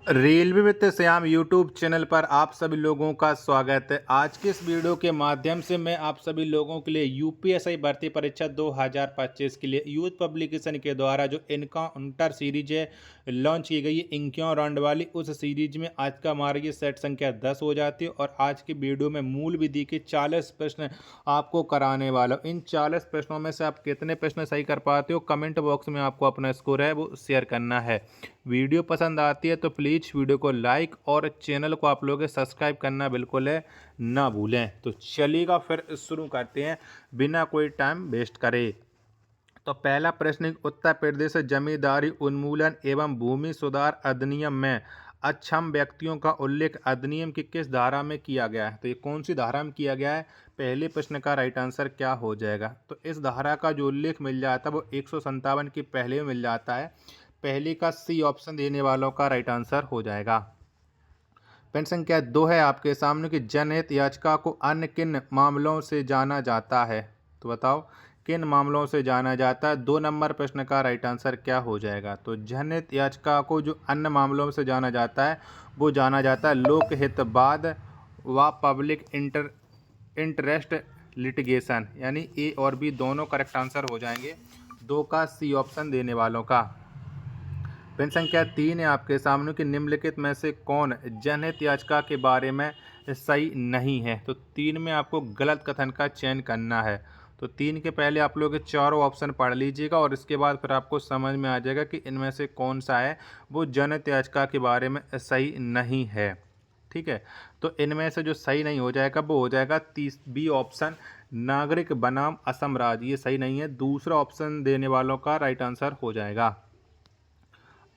Railway वित्त Shyam YouTube channel पर आप सभी लोगों का स्वागत है। आज के इस वीडियो के माध्यम से मैं आप सभी लोगों के लिए यूपीएससी भर्ती परीक्षा 2025 के लिए यूथ पब्लिकेशन के द्वारा जो इनकाउंटर सीरीज है लॉन्च की गई है इंक्यों राउंड वाली, उस सीरीज में आज का हमारा ये सेट संख्या 10 हो जाती है और आज की वीडियो में मूल विधि के 40 प्रश्न आपको कराने वाला हूँ। इन 40 प्रश्नों में से आप कितने प्रश्न सही कर पाते हो, कमेंट बॉक्स में आपको अपना स्कोर है वो शेयर करना है। वीडियो पसंद आती है तो प्लीज़ वीडियो को लाइक और चैनल को आप लोग सब्सक्राइब करना बिल्कुल है ना भूलें। तो चलिएगा फिर शुरू करते हैं बिना कोई टाइम वेस्ट करे। तो पहला प्रश्न, उत्तर प्रदेश जमींदारी उन्मूलन एवं भूमि सुधार अधिनियम में अक्षम व्यक्तियों का उल्लेख अधिनियम की किस धारा में किया गया है? तो ये कौन सी धारा में किया गया है? पहले प्रश्न का राइट आंसर क्या हो जाएगा? तो इस धारा का जो उल्लेख मिल जाता है वो 157 की पहले में मिल जाता है। पहले का सी ऑप्शन देने वालों का राइट आंसर हो जाएगा। प्रश्न संख्या 2 है आपके सामने कि जनहित याचिका को अन्य किन मामलों से जाना जाता है? तो बताओ किन मामलों से जाना जाता है? 2 नंबर प्रश्न का राइट आंसर क्या हो जाएगा? तो जनहित याचिका को जो अन्य मामलों से जाना जाता है वो जाना जाता है लोकहित वाद व पब्लिक इंटरेस्ट लिटिगेशन, यानी ए और बी दोनों करेक्ट आंसर हो जाएंगे 2 का सी ऑप्शन देने वालों का। प्रश्न संख्या 3 है आपके सामने कि निम्नलिखित में से कौन जनहित याचिका के बारे में सही नहीं है? तो 3 में आपको गलत कथन का चयन करना है। तो 3 के पहले आप लोग चारों ऑप्शन पढ़ लीजिएगा और इसके बाद फिर आपको समझ में आ जाएगा कि इनमें से कौन सा है वो जनहित याचिका के बारे में सही नहीं है। ठीक है, तो इनमें से जो सही नहीं हो जाएगा वो हो जाएगा बी ऑप्शन, नागरिक बनाम असम राज्य, ये सही नहीं है। दूसरा ऑप्शन देने वालों का राइट आंसर हो जाएगा।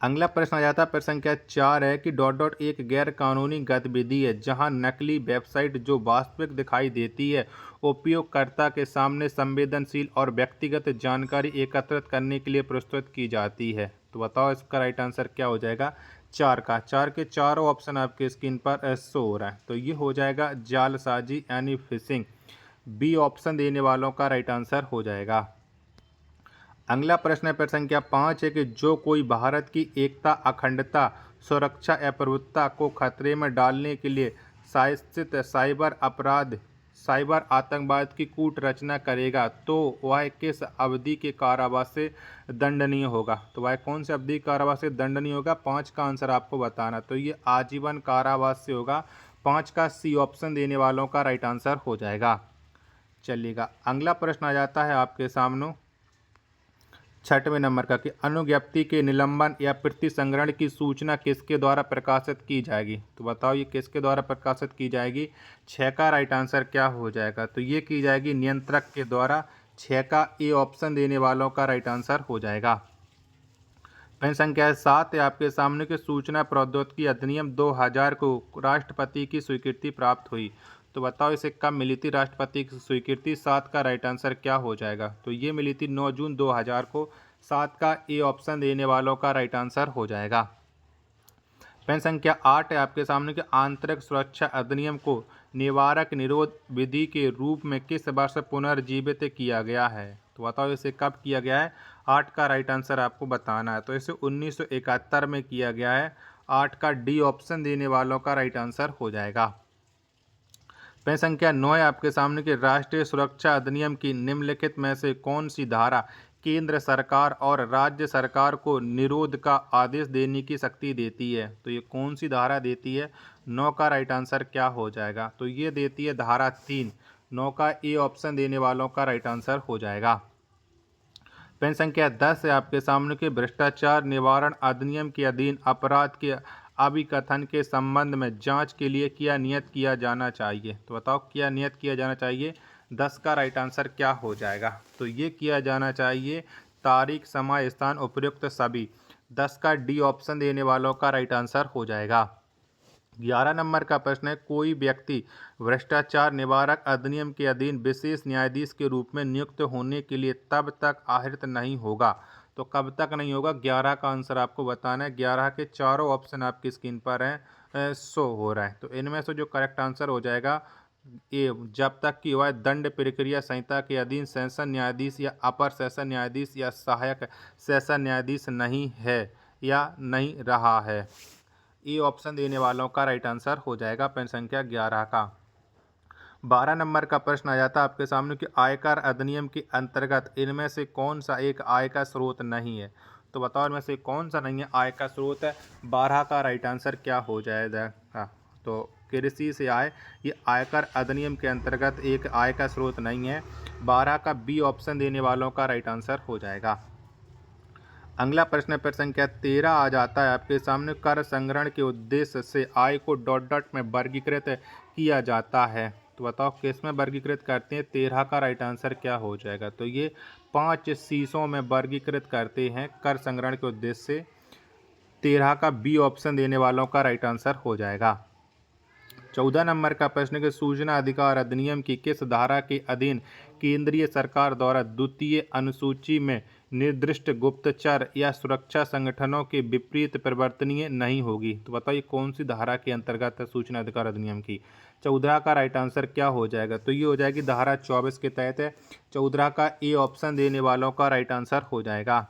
अगला प्रश्न आ जाता है प्रश्न संख्या 4 है कि डॉट डॉट एक गैर कानूनी गतिविधि है जहां नकली वेबसाइट जो वास्तविक दिखाई देती है उपयोगकर्ता के सामने संवेदनशील और व्यक्तिगत जानकारी एकत्रित करने के लिए प्रस्तुत की जाती है। तो बताओ इसका राइट आंसर क्या हो जाएगा? 4 के चारों ऑप्शन आपके स्क्रीन पर शो हो रहा है। तो ये हो जाएगा जालसाजी यानी फिशिंग। बी ऑप्शन देने वालों का राइट आंसर हो जाएगा। अगला प्रश्न है प्रश्न संख्या 5 है कि जो कोई भारत की एकता, अखंडता, सुरक्षा या प्रभुत्ता को खतरे में डालने के लिए शासित साइबर अपराध, साइबर आतंकवाद की कूट रचना करेगा तो वह किस अवधि के कारावास से दंडनीय होगा? तो वह कौन सी अवधि कारावास से दंडनीय होगा? 5 का आंसर आपको बताना। तो ये आजीवन कारावास से होगा। 5 का सी ऑप्शन देने वालों का राइट आंसर हो जाएगा। चलिएगा अगला प्रश्न आ जाता है आपके सामने 6वें नंबर का कि अनुज्ञप्ति के निलंबन या प्रतिसंग्रहण की सूचना किसके द्वारा प्रकाशित की जाएगी? तो बताओ ये किसके द्वारा प्रकाशित की जाएगी? 6 का राइट आंसर क्या हो जाएगा? तो ये की जाएगी नियंत्रक के द्वारा। 6 का ए ऑप्शन देने वालों का राइट आंसर हो जाएगा। प्रश्न संख्या 7 है आपके सामने कि सूचना प्रौद्योगिकी अधिनियम 2000 को राष्ट्रपति की स्वीकृति प्राप्त हुई। तो बताओ इसे कब मिली थी राष्ट्रपति की स्वीकृति? 7 का राइट आंसर क्या हो जाएगा? तो ये मिली थी 9 जून 2000 को। 7 का ए ऑप्शन देने वालों का राइट आंसर हो जाएगा। प्रश्न संख्या 8 है आपके सामने कि आंतरिक सुरक्षा अधिनियम को निवारक निरोध विधि के रूप में किस वर्ष पुनर्जीवित किया गया है? तो बताओ इसे कब किया गया है? 8 का राइट आंसर आपको बताना है। तो इसे 1971 में किया गया है। 8 का डी ऑप्शन देने वालों का राइट आंसर हो जाएगा। प्रश्न संख्या 9 है आपके सामने कि राष्ट्रीय सुरक्षा अधिनियम की निम्नलिखित में से कौन सी धारा केंद्र सरकार और राज्य सरकार को निरोध का आदेश देने की शक्ति देती है? तो ये कौन सी धारा देती है? 9 का राइट आंसर क्या हो जाएगा? तो ये देती है धारा 3। 9 का ए ऑप्शन देने वालों का राइट आंसर हो जाएगा। प्रश्न संख्या 10 है आपके सामने कि भ्रष्टाचार निवारण अधिनियम के अधीन अपराध के अभिकथन के संबंध में जांच के लिए क्या नियत किया जाना चाहिए? तो बताओ क्या नियत किया जाना चाहिए? 10 का राइट आंसर क्या हो जाएगा? तो ये किया जाना चाहिए तारीख, समय, स्थान, उपयुक्त सभी। 10 का डी ऑप्शन देने वालों का राइट आंसर हो जाएगा। 11 नंबर का प्रश्न है कोई व्यक्ति भ्रष्टाचार निवारक अधिनियम के अधीन विशेष न्यायाधीश के रूप में नियुक्त होने के लिए तब तक आहरित नहीं होगा। तो कब तक नहीं होगा? 11 का आंसर आपको बताना है। 11 के चारों ऑप्शन आपकी स्क्रीन पर हैं, शो हो रहा है। तो इनमें से जो करेक्ट आंसर हो जाएगा ए, जब तक कि वह दंड प्रक्रिया संहिता के अधीन सेशन न्यायाधीश या अपर सेशन न्यायाधीश या सहायक सेशन न्यायाधीश नहीं है या नहीं रहा है। ए ऑप्शन देने वालों का राइट आंसर हो जाएगा पेन संख्या 11 का। 12 नंबर का प्रश्न आ जाता है आपके सामने कि आयकर अधिनियम के अंतर्गत इनमें से कौन सा एक आय का स्रोत नहीं है। तो बताओ इनमें से कौन सा नहीं है आय का स्रोत है। 12 का राइट आंसर क्या हो जाएगा। तो कृषि से आय ये आयकर अधिनियम के अंतर्गत एक आय का स्रोत नहीं है। 12 का बी ऑप्शन देने वालों का राइट आंसर हो जाएगा। अगला प्रश्न पर संख्या 13 आ जाता है आपके सामने। कर संग्रहण के उद्देश्य से आय को डॉट डॉट में वर्गीकृत किया जाता है। तो बताओ किस में वर्गीकृत करते हैं। 13 का राइट आंसर क्या हो जाएगा। तो ये 5 शीशों में वर्गीकृत करते हैं कर संग्रहण के उद्देश्य से। 13 का बी ऑप्शन देने वालों का राइट आंसर हो जाएगा। 14 नंबर का प्रश्न के सूचना अधिकार अधिनियम की किस धारा के अधीन केंद्रीय सरकार द्वारा द्वितीय अनुसूची में निर्दिष्ट गुप्तचर या सुरक्षा संगठनों के विपरीत परिवर्तनीय नहीं होगी। तो बताइए कौन सी धारा के अंतर्गत है सूचना अधिकार अधिनियम की। 14 का राइट आंसर क्या हो जाएगा। तो ये हो जाएगी धारा 24 के तहत है। 14 का ए ऑप्शन देने वालों का राइट आंसर हो जाएगा।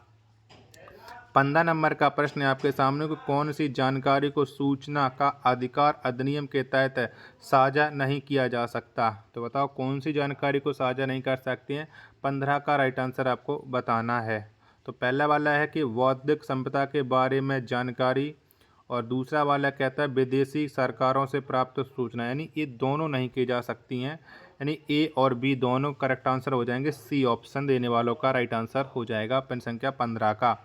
15 नंबर का प्रश्न है आपके सामने कि कौन सी जानकारी को सूचना का अधिकार अधिनियम के तहत साझा नहीं किया जा सकता। तो बताओ कौन सी जानकारी को साझा नहीं कर सकते हैं। 15 का राइट आंसर आपको बताना है। तो पहला वाला है कि बौद्धिक संपदा के बारे में जानकारी, और दूसरा वाला कहता है विदेशी सरकारों से प्राप्त सूचना। यानी ये दोनों नहीं की जा सकती हैं। यानी ए और बी दोनों करेक्ट आंसर हो जाएंगे। सी ऑप्शन देने वालों का राइट आंसर हो जाएगा प्रश्न संख्या 15 का।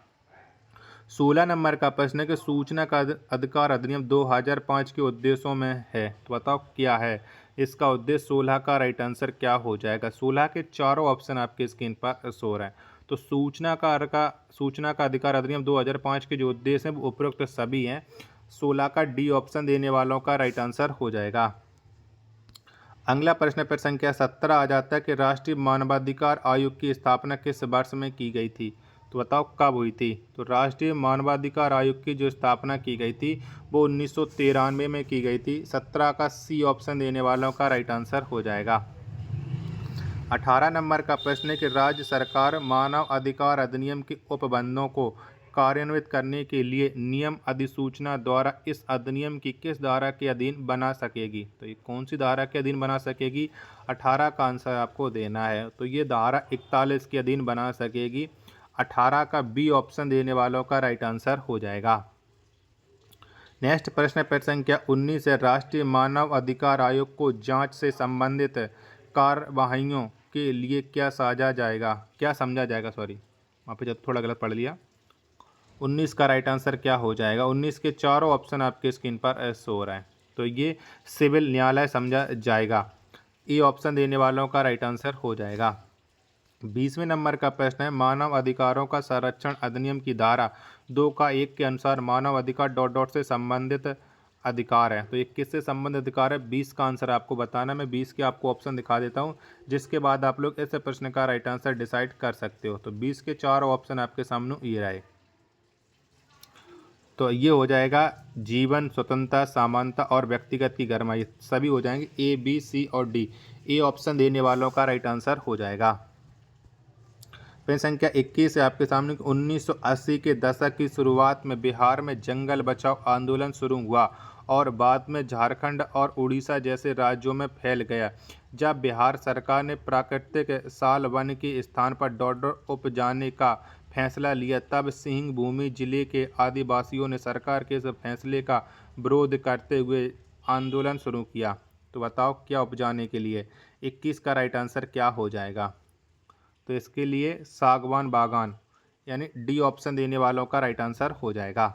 16 नंबर का प्रश्न है कि सूचना का अधिकार अधिनियम 2005 के उद्देश्यों में है। तो बताओ क्या है इसका उद्देश्य। 16 का राइट आंसर क्या हो जाएगा। 16 के चारों ऑप्शन आपके स्क्रीन पर शो रहे हैं। तो सूचना का अधिकार अधिनियम 2005 के जो उद्देश्य हैं वो उपरोक्त सभी हैं। 16 का डी ऑप्शन देने वालों का राइट आंसर हो जाएगा। अगला प्रश्न पर संख्या 17 आ जाता है कि राष्ट्रीय मानवाधिकार आयोग की स्थापना किस वर्ष में की गई थी। तो बताओ कब हुई थी। तो राष्ट्रीय मानवाधिकार आयोग की जो स्थापना की गई थी वो 1993 में की गई थी। 17 का सी ऑप्शन देने वालों का राइट आंसर हो जाएगा। 18 नंबर का प्रश्न है कि राज्य सरकार मानव अधिकार अधिनियम के उपबंधों को कार्यान्वित करने के लिए नियम अधिसूचना द्वारा इस अधिनियम की किस धारा के अधीन बना सकेगी। तो ये कौन सी धारा के अधीन बना सकेगी। 18 का आंसर आपको देना है। तो ये धारा 41 के अधीन बना सकेगी। 18 का बी ऑप्शन देने वालों का राइट आंसर हो जाएगा। नेक्स्ट प्रश्न पर संख्या 19 है। राष्ट्रीय मानव अधिकार आयोग को जांच से संबंधित कार्यवाहियों के लिए क्या समझा जाएगा। वहाँ पे थोड़ा गलत पढ़ लिया। 19 का राइट आंसर क्या हो जाएगा। 19 के चारों ऑप्शन आपके स्क्रीन पर शो हो रहा है। तो ये सिविल न्यायालय समझा जाएगा। ए ऑप्शन देने वालों का राइट आंसर हो जाएगा। 20वें नंबर का प्रश्न है। मानव अधिकारों का संरक्षण अधिनियम की धारा 2 का 1 के अनुसार मानव अधिकार डॉट डॉट से संबंधित अधिकार है। तो ये किससे संबंधित अधिकार है। 20 का आंसर आपको बताना। मैं 20 के आपको ऑप्शन दिखा देता हूँ जिसके बाद आप लोग इस प्रश्न का राइट आंसर डिसाइड कर सकते हो। तो 20 के चारों ऑप्शन आपके सामने ये रहे। तो ये हो जाएगा जीवन, स्वतंत्रता, समानता और व्यक्तिगत की गरमाई सभी हो जाएंगे। ए, बी, सी और डी। ए ऑप्शन देने वालों का राइट आंसर हो जाएगा। फिर संख्या 21 है आपके सामने। 1980 के दशक की शुरुआत में बिहार में जंगल बचाओ आंदोलन शुरू हुआ और बाद में झारखंड और उड़ीसा जैसे राज्यों में फैल गया। जब बिहार सरकार ने प्राकृतिक साल वन के स्थान पर डॉट उपजाने का फैसला लिया तब सिंह भूमि जिले के आदिवासियों ने सरकार के इस फैसले का विरोध करते हुए आंदोलन शुरू किया। तो बताओ क्या उपजाने के लिए। 21 का राइट आंसर क्या हो जाएगा। तो इसके लिए सागवान बागान यानी डी ऑप्शन देने वालों का राइट आंसर हो जाएगा।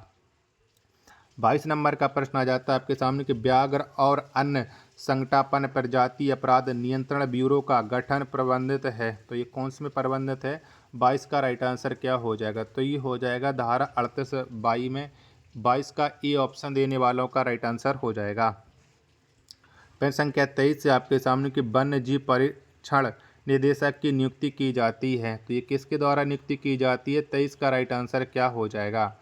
22 नंबर का प्रश्न आ जाता है आपके सामने कि व्याघ्र और अन्य संकटापन्न प्रजाति अपराध नियंत्रण ब्यूरो का गठन प्रबंधित है। तो ये कौन से में प्रबंधित है। 22 का राइट आंसर क्या हो जाएगा। तो ये हो जाएगा धारा 38(22) में। 22 का ए ऑप्शन देने वालों का राइट आंसर हो जाएगा। फिर संख्या 23 से आपके सामने कि वन्य जीव परीक्षण निदेशक की नियुक्ति की जाती है। तो ये किसके द्वारा नियुक्ति की जाती है। 23 का राइट आंसर क्या हो जाएगा।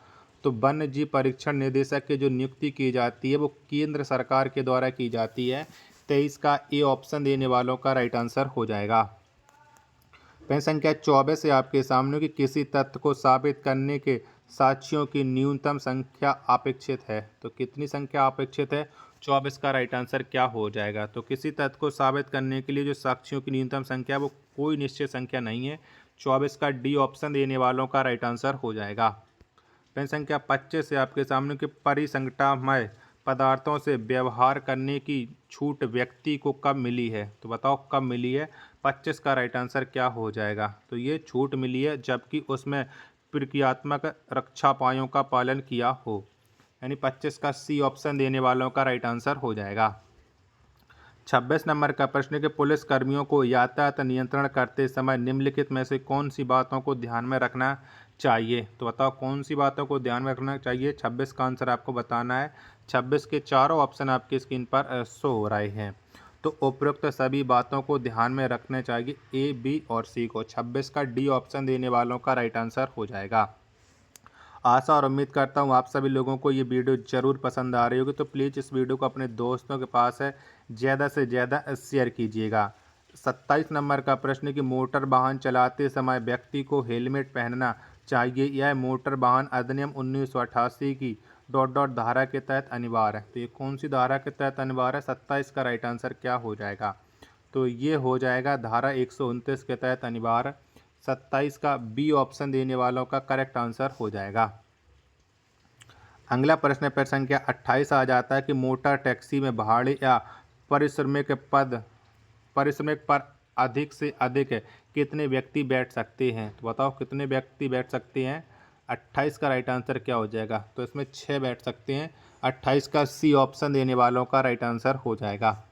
तो वन्य जीव परीक्षण निदेशक की जो नियुक्ति की जाती है वो केंद्र सरकार के द्वारा की जाती है। 23 का ए ऑप्शन देने वालों का राइट आंसर हो जाएगा। फिर संख्या 24 से आपके सामने कि किसी तथ्य को साबित करने के साक्ष्यों की न्यूनतम संख्या अपेक्षित है। तो कितनी संख्या अपेक्षित है? 24 का राइट आंसर क्या हो जाएगा? तो किसी तथ्य को साबित करने के लिए जो साक्ष्यों की न्यूनतम संख्या है वो कोई निश्चित संख्या नहीं है। 24 का डी ऑप्शन देने वालों का राइट आंसर हो जाएगा। प्रश्न संख्या 25 से आपके सामने के परिसंघटनामय पदार्थों से व्यवहार करने की छूट व्यक्ति को कब मिली है? तो बताओ कब मिली है? 25 का राइट आंसर क्या हो जाएगा? तो ये छूट मिली है जबकि उसमें प्रक्रियात्मक रक्षापायों का पालन किया हो। यानी 25 का सी ऑप्शन देने वालों का राइट आंसर हो जाएगा। 26 नंबर का प्रश्न है कि पुलिस कर्मियों को यातायात नियंत्रण करते समय निम्नलिखित में से कौन सी बातों को ध्यान में रखना चाहिए? तो बताओ कौन सी बातों को ध्यान में रखना चाहिए? 26 का आंसर आपको बताना है। 26 के चारों ऑप्शन आपकी स्क्रीन पर शो हो रहे हैं। तो उपरोक्त सभी बातों को ध्यान में रखने चाहिए ए, बी और सी को। 26 का डी ऑप्शन देने वालों का राइट आंसर हो जाएगा। आशा और उम्मीद करता हूँ आप सभी लोगों को ये वीडियो ज़रूर पसंद आ रही होगी। तो प्लीज़ इस वीडियो को अपने दोस्तों के पास है ज़्यादा से ज़्यादा शेयर कीजिएगा। 27 नंबर का प्रश्न है कि मोटर वाहन चलाते समय व्यक्ति को हेलमेट पहनना चाहिए। यह मोटर वाहन अधिनियम 1988 की धारा के तहत अनिवार्य है। तो ये कौन सी धारा के तहत अनिवार्य है? 27 का राइट आंसर क्या हो जाएगा? तो ये हो जाएगा धारा 129 के तहत अनिवार्य। 27 का बी ऑप्शन देने वालों का करेक्ट आंसर हो जाएगा। अगला प्रश्न पर संख्या 28 आ जाता है कि मोटर टैक्सी में भाड़े या पारिश्रमिक पर अधिक से अधिक कितने व्यक्ति बैठ सकते हैं? तो बताओ कितने व्यक्ति बैठ सकते हैं? 28 का राइट आंसर क्या हो जाएगा? तो इसमें 6 बैठ सकते हैं। 28 का सी ऑप्शन देने वालों का राइट आंसर हो जाएगा।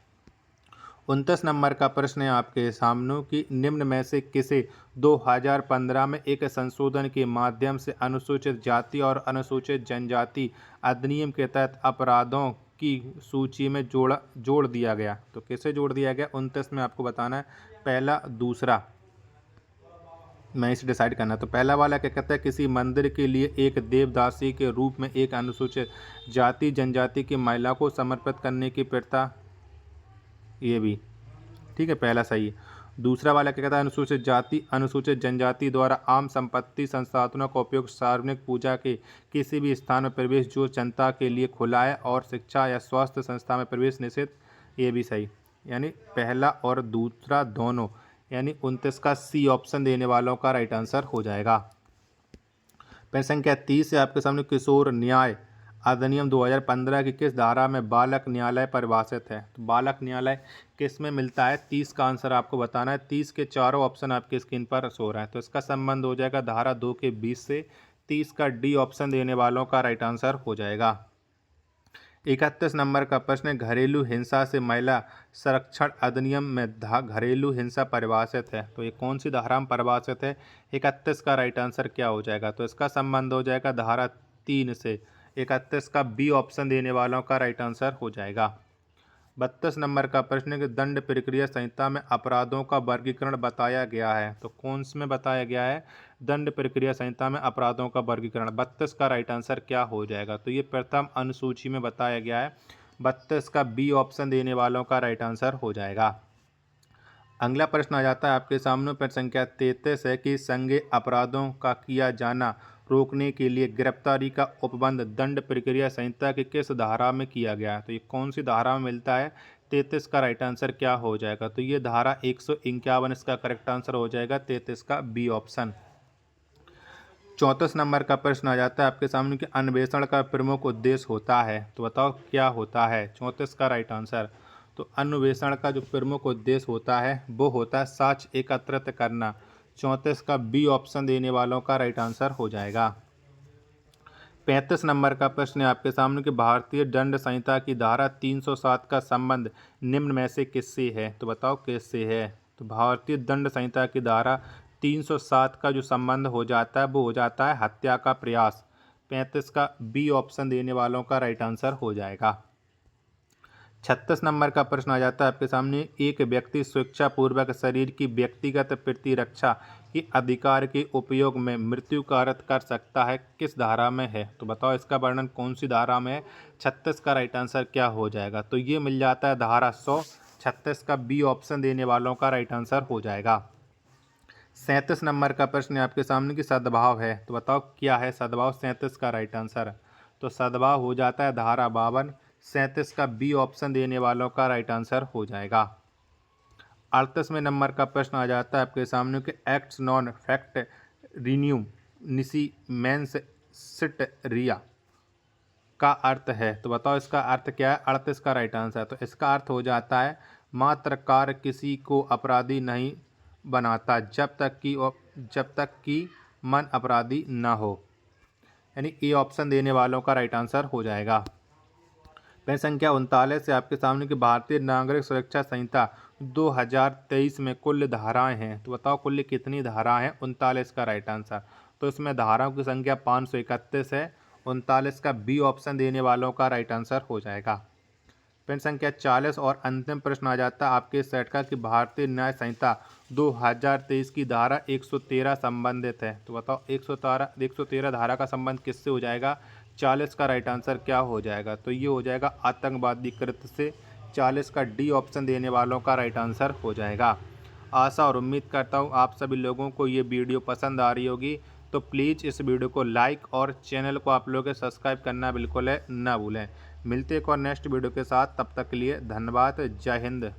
29 नंबर का प्रश्न है आपके सामने कि निम्न में से किसे 2015 में एक संशोधन के माध्यम से अनुसूचित जाति और अनुसूचित जनजाति अधिनियम के तहत अपराधों की सूची में जोड़ दिया गया? तो किसे जोड़ दिया गया? 29 में आपको बताना है। पहला, दूसरा, मैं इसे डिसाइड करना। तो पहला वाला क्या कहता है? किसी मंदिर के लिए एक देवदासी के रूप में एक अनुसूचित जाति जनजाति की महिला को समर्पित करने की प्रथा। ये भी ठीक है, पहला सही है। दूसरा वाला क्या कहता है? अनुसूचित जाति अनुसूचित जनजाति द्वारा आम संपत्ति संसाधनों का उपयोग सार्वजनिक पूजा के किसी भी स्थान में प्रवेश जो जनता के लिए खुला है और शिक्षा या स्वास्थ्य संस्था में प्रवेश निषेध। ये भी सही। यानी पहला और दूसरा दोनों, यानी 29 का सी ऑप्शन देने वालों का राइट आंसर हो जाएगा। प्रश्न संख्या 30 है आपके सामने किशोर न्याय अधिनियम 2015 की किस धारा में बालक न्यायालय परिभाषित है? तो बालक न्यायालय किस में मिलता है? 30 का आंसर आपको बताना है। 30 के चारों ऑप्शन आपकी स्क्रीन पर शो रहा है। तो इसका संबंध हो जाएगा धारा 2 के 20 से। 30 का डी ऑप्शन देने वालों का राइट आंसर हो जाएगा। 31 नंबर का प्रश्न है घरेलू हिंसा से महिला संरक्षण अधिनियम में घरेलू हिंसा परिभाषित है। तो ये कौन सी धारा में परिभाषित है? 31 का राइट आंसर क्या हो जाएगा? तो इसका संबंध हो जाएगा धारा 3 से। 31 का बी ऑप्शन देने वालों का राइट आंसर हो जाएगा। 32 नंबर का प्रश्न है कि दंड प्रक्रिया संहिता में अपराधों का वर्गीकरण बताया गया है। तो कौन से में बताया गया है? दंड प्रक्रिया संहिता में अपराधों का वर्गीकरण। 32 का राइट आंसर क्या हो जाएगा? तो ये प्रथम अनुसूची में बताया गया है। 32 का बी ऑप्शन देने वालों का राइट आंसर हो जाएगा। अगला प्रश्न आ जाता है आपके सामने। प्रश्न संख्या 33 है कि संज्ञेय अपराधों का किया जाना रोकने के लिए गिरफ्तारी का उपबंध दंड प्रक्रिया संहिता की किस धारा में किया गया है? तो ये कौन सी धारा में मिलता है? 33 का राइट आंसर क्या हो जाएगा? तो ये धारा 151 इसका करेक्ट आंसर हो जाएगा। 33 का बी ऑप्शन। 34 नंबर का प्रश्न आ जाता है आपके सामने कि अन्वेषण का प्रमुख उद्देश्य होता है। तो बताओ क्या होता है? 34 का राइट आंसर। तो अन्वेषण का जो प्रमुख उद्देश्य होता है वो होता है साक्ष्य एकत्रित करना। 34 का बी ऑप्शन देने वालों का राइट आंसर हो जाएगा। 35 नंबर का प्रश्न है आपके सामने कि भारतीय दंड संहिता की धारा 307 का संबंध निम्न में से किससे है? तो बताओ किससे है? तो भारतीय दंड संहिता की धारा 307 का जो संबंध हो जाता है वो हो जाता है हत्या का प्रयास। 35 का बी ऑप्शन देने वालों का राइट आंसर हो जाएगा। 36 नंबर का प्रश्न आ जाता है आपके सामने एक व्यक्ति स्वेच्छापूर्वक शरीर की व्यक्तिगत प्रतिरक्षा के अधिकार के उपयोग में मृत्यु कारक कर सकता है किस धारा में है? तो बताओ इसका वर्णन कौन सी धारा में है? 36 का राइट आंसर क्या हो जाएगा? तो ये मिल जाता है धारा 100। 36 का बी ऑप्शन देने वालों का राइट आंसर हो जाएगा। 37 नंबर का प्रश्न है आपके सामने कि सद्भाव है, तो बताओ क्या है सद्भाव। 37 का राइट आंसर, तो सद्भाव हो जाता है धारा 52। 37 का बी ऑप्शन देने वालों का राइट आंसर हो जाएगा। 38वें नंबर का प्रश्न आ जाता है आपके सामने कि एक्ट्स नॉन फैक्ट रिन्यू निसी मेंस सिट रिया का अर्थ है, तो बताओ इसका अर्थ क्या है। 38 का राइट आंसर, तो इसका अर्थ हो जाता है मात्र कार्य किसी को अपराधी नहीं बनाता जब तक कि मन अपराधी ना हो, यानी ए ऑप्शन देने वालों का राइट आंसर हो जाएगा। प्रश्न संख्या 39 से आपके सामने की भारतीय नागरिक सुरक्षा संहिता 2023 में कुल धाराएं हैं, तो बताओ कुल कितनी धाराएं हैं। 39 का राइट आंसर, तो इसमें धाराओं की संख्या 531 है। 39 का बी ऑप्शन देने वालों का राइट आंसर हो जाएगा। प्रश्न संख्या 40 और अंतिम प्रश्न आ जाता है आपके सेट का कि भारतीय न्याय संहिता 2023 की धारा 113 संबंधित है, तो बताओ 113 धारा का संबंध किससे हो जाएगा। 40 का राइट आंसर क्या हो जाएगा, तो ये हो जाएगा आतंकवादी कृत्य से। 40 का डी ऑप्शन देने वालों का राइट आंसर हो जाएगा। आशा और उम्मीद करता हूँ आप सभी लोगों को ये वीडियो पसंद आ रही होगी, तो प्लीज़ इस वीडियो को लाइक और चैनल को आप लोगों के सब्सक्राइब करना बिल्कुल है ना भूलें। मिलते एक और नेक्स्ट वीडियो के साथ, तब तक के लिए धन्यवाद। जय हिंद।